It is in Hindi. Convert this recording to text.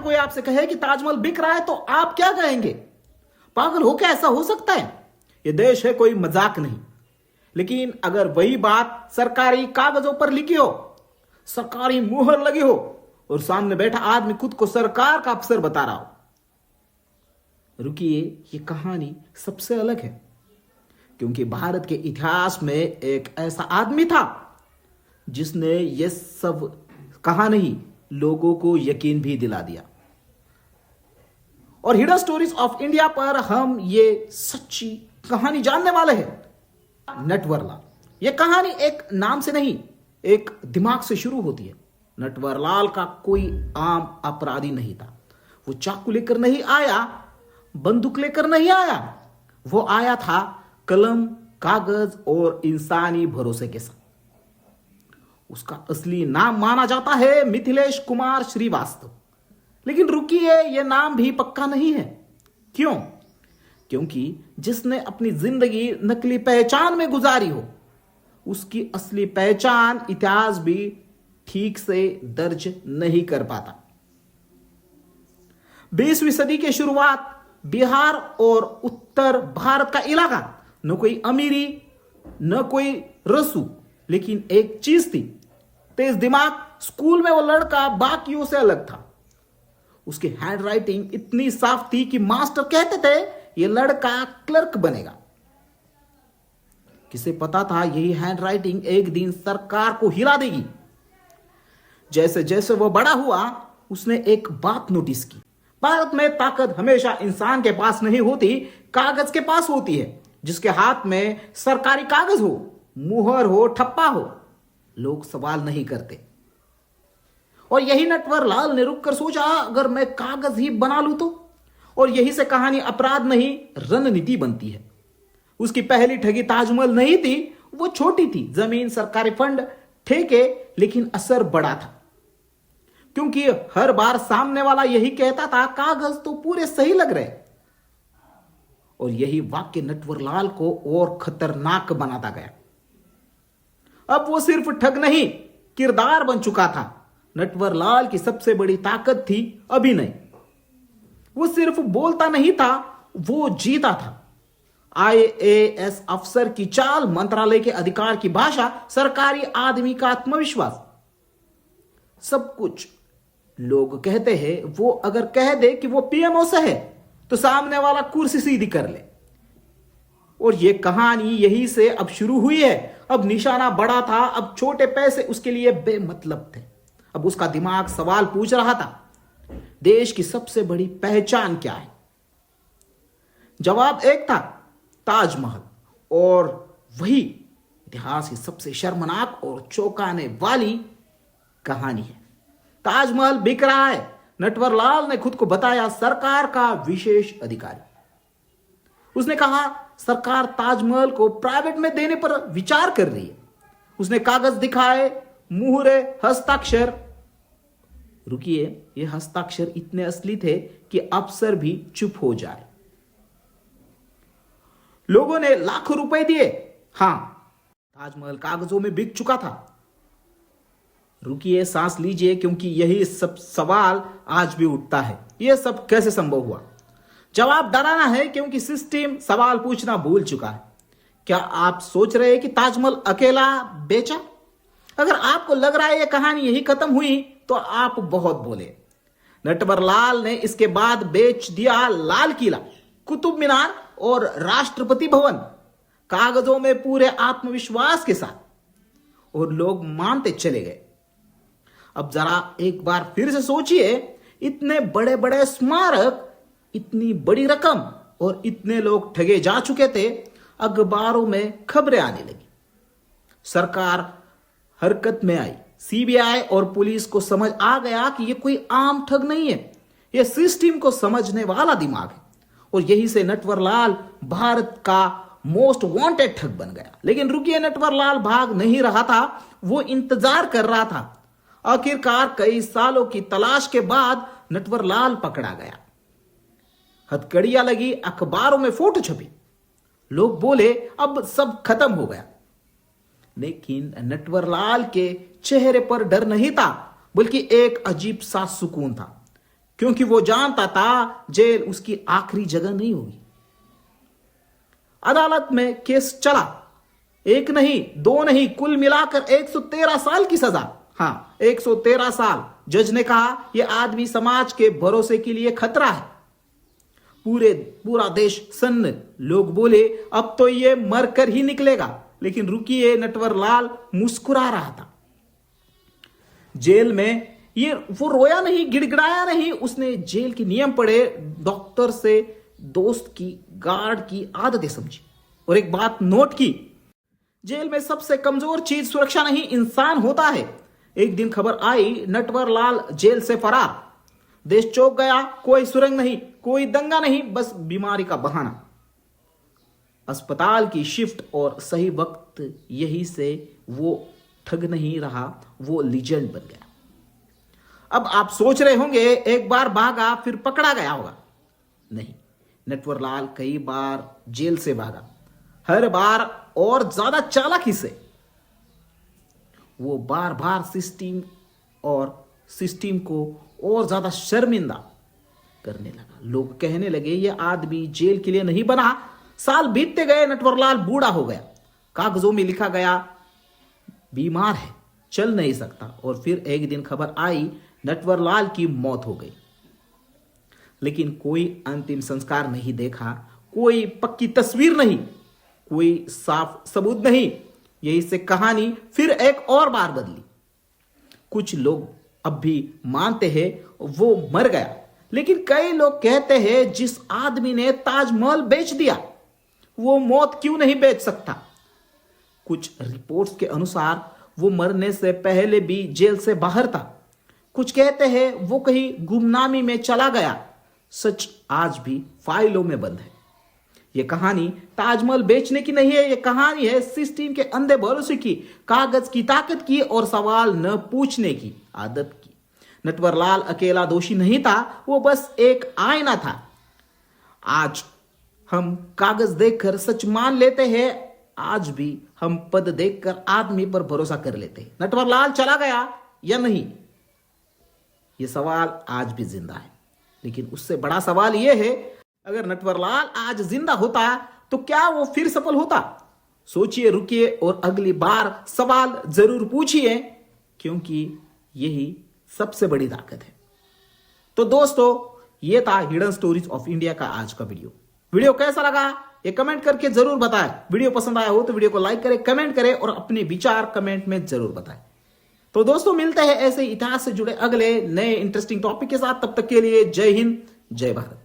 कोई आपसे कहे कि ताजमहल बिक रहा है तो आप क्या कहेंगे? पागल हो क्या? ऐसा हो सकता है? यह देश है, कोई मजाक नहीं। लेकिन अगर वही बात सरकारी कागजों पर लिखी हो, सरकारी मुहर लगी हो और सामने बैठा आदमी खुद को सरकार का अफसर बता रहा हो, रुकिए, ये कहानी सबसे अलग है। क्योंकि भारत के इतिहास में एक ऐसा आदमी था जिसने ये सब कहा नहीं, लोगों को यकीन भी दिला दिया। और हिडन स्टोरीज ऑफ इंडिया पर हम ये सच्ची कहानी जानने वाले हैं। नटवरलाल। यह कहानी एक नाम से नहीं, एक दिमाग से शुरू होती है। नटवरलाल का कोई आम अपराधी नहीं था। वो चाकू लेकर नहीं आया, बंदूक लेकर नहीं आया। वो आया था कलम, कागज और इंसानी भरोसे के साथ। उसका असली नाम माना जाता है मिथिलेश कुमार श्रीवास्तव। लेकिन रुकिए, यह नाम भी पक्का नहीं है। क्यों? क्योंकि जिसने अपनी जिंदगी नकली पहचान में गुजारी हो, उसकी असली पहचान इतिहास भी ठीक से दर्ज नहीं कर पाता। 20वीं सदी की शुरुआत, बिहार और उत्तर भारत का इलाका, न कोई अमीरी न कोई रसू, लेकिन एक चीज थी, तेज दिमाग। स्कूल में वो लड़का बाकियों से अलग था। उसकी हैंड राइटिंग इतनी साफ थी कि मास्टर कहते थे ये लड़का क्लर्क बनेगा। किसे पता था यही हैंड राइटिंग एक दिन सरकार को हिला देगी। जैसे जैसे वो बड़ा हुआ, उसने एक बात नोटिस की। भारत में ताकत हमेशा इंसान के पास नहीं होती, कागज के पास होती है। जिसके हाथ में सरकारी कागज हो, मुहर हो, ठप्पा हो, लोग सवाल नहीं करते। और यही नटवरलाल ने रुककर सोचा, अगर मैं कागज ही बना लूं तो? और यही से कहानी अपराध नहीं, रणनीति बनती है। उसकी पहली ठगी ताजमहल नहीं थी, वो छोटी थी, जमीन, सरकारी फंड, ठेके, लेकिन असर बड़ा था। क्योंकि हर बार सामने वाला यही कहता था, कागज तो पूरे सही लग रहे। और यही वाक्य नटवरलाल को और खतरनाक बनाता गया। अब वो सिर्फ ठग नहीं, किरदार बन चुका था। नटवरलाल की सबसे बड़ी ताकत थी अभिनय। वो सिर्फ बोलता नहीं था, वो जीता था। आईएएस अफसर की चाल, मंत्रालय के अधिकार की भाषा, सरकारी आदमी का आत्मविश्वास, सब कुछ। लोग कहते हैं वो अगर कह दे कि वो पीएमओ से है तो सामने वाला कुर्सी सीधी कर ले। और ये कहानी यही से अब शुरू हुई है। अब निशाना बड़ा था, अब छोटे पैसे उसके लिए बेमतलब थे। अब उसका दिमाग सवाल पूछ रहा था, देश की सबसे बड़ी पहचान क्या है? जवाब एक था, ताजमहल। और वही इतिहास की सबसे शर्मनाक और चौंकाने वाली कहानी है। ताजमहल बिक रहा है। नटवरलाल ने खुद को बताया सरकार का विशेष अधिकारी। उसने कहा सरकार ताजमहल को प्राइवेट में देने पर विचार कर रही है। उसने कागज दिखाए, मुहरे, हस्ताक्षर। रुकिए, ये हस्ताक्षर इतने असली थे कि अफसर भी चुप हो जाए। लोगों ने लाखों रुपए दिए। हां, ताजमहल कागजों में बिक चुका था। रुकिए, सांस लीजिए, क्योंकि यही सब सवाल आज भी उठता है। यह सब कैसे संभव हुआ? जवाब डराना है, क्योंकि सिस्टम सवाल पूछना भूल चुका है। क्या आप सोच रहे हैं कि ताजमहल अकेला बेचा? अगर आपको लग रहा है यह कहानी यही खत्म हुई तो आप बहुत बोले। नटवरलाल ने इसके बाद बेच दिया लाल किला, कुतुब मीनार और राष्ट्रपति भवन, कागजों में पूरे आत्मविश्वास के साथ। और लोग मानते चले गए। अब जरा एक बार फिर से सोचिए, इतने बड़े बड़े स्मारक, इतनी बड़ी रकम और इतने लोग ठगे जा चुके थे। अखबारों में खबरें आने लगी, सरकार हरकत में आई। सीबीआई और पुलिस को समझ आ गया कि यह कोई आम ठग नहीं है, यह सिस्टम को समझने वाला दिमाग है। और यही से नटवरलाल भारत का मोस्ट वांटेड ठग बन गया। लेकिन रुकिए, नटवरलाल भाग नहीं रहा था, वो इंतजार कर रहा था। आखिरकार कई सालों की तलाश के बाद नटवरलाल पकड़ा गया। हथकड़ियां लगी, अखबारों में फोटो छपी, लोग बोले अब सब खत्म हो गया। लेकिन नटवरलाल के चेहरे पर डर नहीं था, बल्कि एक अजीब सा सुकून था। क्योंकि वो जानता था जेल उसकी आखिरी जगह नहीं होगी। अदालत में केस चला, एक नहीं दो नहीं, कुल मिलाकर 113 साल की सजा। हाँ, 113 साल। जज ने कहा यह आदमी समाज के भरोसे के लिए खतरा है। पूरा देश सन्न। लोग बोले अब तो ये मरकर ही निकलेगा। लेकिन रुकिए, नटवरलाल मुस्कुरा रहा था। जेल में वो रोया नहीं, गिड़गिड़ाया नहीं। उसने जेल के नियम पढ़े, डॉक्टर से दोस्त की, गार्ड की आदतें समझी और एक बात नोट की, जेल में सबसे कमजोर चीज सुरक्षा नहीं, इंसान होता है। एक दिन खबर आई नटवरलाल जेल से फरार। देश चौंक गया। कोई सुरंग नहीं, कोई दंगा नहीं, बस बीमारी का बहाना। अस्पताल की शिफ्ट और सही वक्त, यही से वो ठग नहीं रहा, वो लीजेंड बन गया। अब आप सोच रहे होंगे एक बार भागा फिर पकड़ा गया होगा। नहीं, नटवरलाल कई बार जेल से भागा, हर बार और ज्यादा चालाकी से। वो बार बार सिस्टम को और ज्यादा शर्मिंदा करने लगा। लोग कहने लगे ये आदमी जेल के लिए नहीं बना। साल बीतते गए, नटवरलाल बूढ़ा हो गया। कागजों में लिखा गया बीमार है, चल नहीं सकता। और फिर एक दिन खबर आई नटवरलाल की मौत हो गई। लेकिन कोई अंतिम संस्कार नहीं देखा, कोई पक्की तस्वीर नहीं, कोई साफ सबूत नहीं। यही से कहानी फिर एक और बार बदली। कुछ लोग अब भी मानते हैं वो मर गया, लेकिन कई लोग कहते हैं जिस आदमी ने ताजमहल बेच दिया वो मौत क्यों नहीं बेच सकता। कुछ रिपोर्ट्स के अनुसार वो मरने से पहले भी जेल से बाहर था। कुछ कहते हैं वो कहीं गुमनामी में चला गया। सच आज भी फाइलों में बंद है। ये कहानी ताजमहल बेचने की नहीं है, ये कहानी है सिस्टम के अंधे भरोसे की, कागज की ताकत की और सवाल न पूछने की आदत की। नटवरलाल अकेला दोषी नहीं था, वो बस एक आईना था। आज हम कागज देखकर सच मान लेते हैं, आज भी हम पद देखकर आदमी पर भरोसा कर लेते हैं। नटवरलाल चला गया या नहीं, यह सवाल आज भी जिंदा है। लेकिन उससे बड़ा सवाल यह है, अगर नटवरलाल आज जिंदा होता तो क्या वो फिर सफल होता? सोचिए, रुकिए और अगली बार सवाल जरूर पूछिए, क्योंकि यही सबसे बड़ी ताकत है। तो दोस्तों, ये था हिडन स्टोरीज ऑफ इंडिया का आज का वीडियो कैसा लगा ये कमेंट करके जरूर बताएं। वीडियो पसंद आया हो तो वीडियो को लाइक करें, कमेंट करें और अपने विचार कमेंट में जरूर बताएं। तो दोस्तों, मिलते हैं ऐसे इतिहास से जुड़े अगले नए इंटरेस्टिंग टॉपिक के साथ। तब तक के लिए जय हिंद, जय भारत।